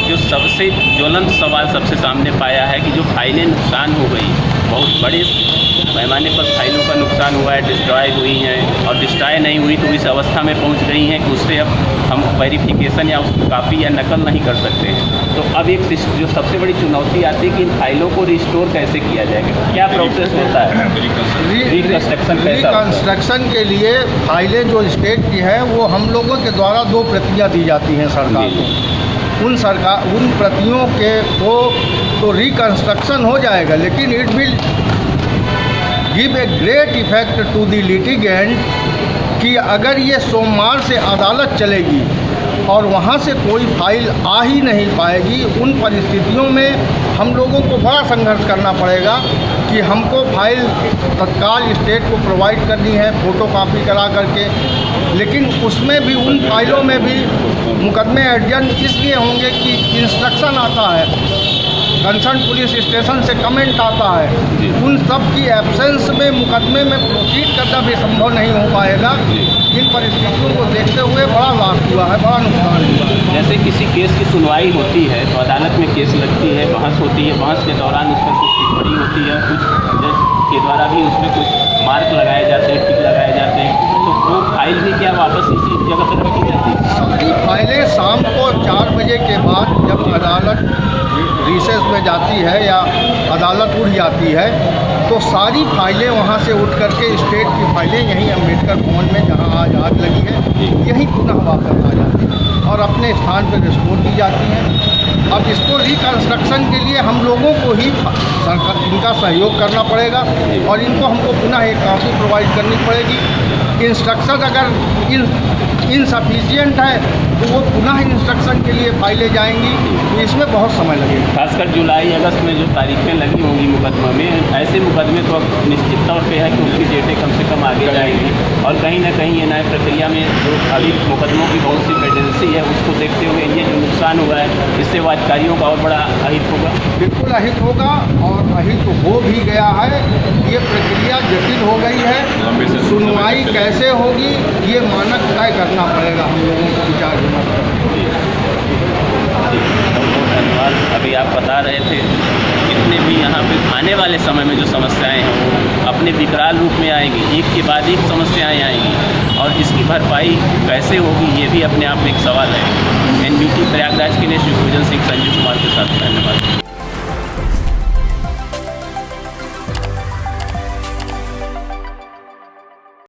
जो सबसे ज्वलंत सवाल सबसे सामने पाया है कि जो फाइलें नुकसान हो गई, बहुत बड़े पैमाने पर फाइलों का नुकसान हुआ है, डिस्ट्रॉय हुई हैं और डिस्ट्रॉय नहीं हुई तो इस अवस्था में पहुंच गई हैं कि उससे अब हम वेरिफिकेशन या उस कॉपी या नकल नहीं कर सकते हैं। तो अब एक जो सबसे बड़ी चुनौती आती है कि इन फाइलों को रिस्टोर कैसे किया जाएगा, क्या प्रोसेस होता है रिकंस्ट्रक्शन के लिए फाइलें जो स्टेट की है वो हम लोगों के द्वारा 2 प्रतियाँ दी जाती हैं सरकार को। उन प्रतियों के को तो रिकंस्ट्रक्शन हो जाएगा, लेकिन it will give a great effect to the litigant कि अगर ये सोमवार से अदालत चलेगी और वहाँ से कोई फाइल आ ही नहीं पाएगी, उन परिस्थितियों में हम लोगों को बड़ा संघर्ष करना पड़ेगा कि हमको फाइल तत्काल स्टेट को प्रोवाइड करनी है फ़ोटो कॉपी करा करके। लेकिन उसमें भी उन फाइलों में भी मुकदमे एडजन इसलिए होंगे कि इंस्ट्रक्शन आता है, कंसर्न पुलिस स्टेशन से कमेंट आता है, उन सब की एब्सेंस में मुकदमे में प्रोसीड करना भी संभव नहीं हो पाएगा। इन परिस्थितियों को देखते हुए बड़ा लॉस हुआ है, बड़ा नुकसान हुआ है। जैसे किसी केस की सुनवाई होती है तो अदालत में केस लगती है, बहस होती है, बहस के दौरान उस पर कुछ टिप्पणी होती है, कुछ जज के द्वारा भी उस पर कुछ मार्क लगाए जाते हैं, टिक लगाए जाते हैं, तो वो फाइल भी क्या वापस इसी जगह पर रखी जाती है? सारी फाइलें शाम को 4 बजे के बाद जब अदालत रिसेस में जाती है या अदालत उठ जाती है तो सारी फाइलें वहाँ से उठ करके स्टेट की फाइलें यहीं अम्बेडकर भवन में जहाँ आज आग लगी है यहीं पुनः वापस आ जाती हैं और अपने स्थान पर रिस्टोर की जाती हैं। अब इसको रिकंस्ट्रक्शन के लिए हम लोगों को ही सरकार इनका सहयोग करना पड़ेगा और इनको हमको पुनः एक कॉपी प्रोवाइड करनी पड़ेगी। इंस्ट्रक्शन अगर इनसफिशिएंट है तो वो पुनः इंस्ट्रक्शन के लिए फाइलें जाएंगी, तो इसमें बहुत समय लगेगा। खासकर जुलाई अगस्त में जो तारीखें लगी होंगी मुकदमा में, ऐसे मुकदमे तो अब निश्चित तौर पे है कि उनकी डेटें कम से कम आगे जाएंगी और कहीं ना कहीं ये न्याय प्रक्रिया में जो अभी मुकदमों की बहुत सी पेंडेंसी है उसको देखते हुए ये जो नुकसान हुआ है इससे वो अधिकारियों का और बड़ा अहित होगा। बिल्कुल अहित होगा और अहित हो भी गया है। ये प्रक्रिया जटिल हो गई है, सुनवाई कैसे होगी ये मानक तय करना पड़ेगा हम लोगों को विचार विमर्श करके। धन्यवाद। अभी आप बता रहे थे जितने भी यहाँ पे आने वाले समय में जो समस्याएं हैं वो अपने विकराल रूप में आएंगी, एक के बाद एक समस्याएं आएंगी और इसकी भरपाई कैसे होगी ये भी अपने आप में एक सवाल है। NBT प्रयागराज के लिए शिवभूषण सिंह, संजीव कुमार के साथ। धन्यवाद।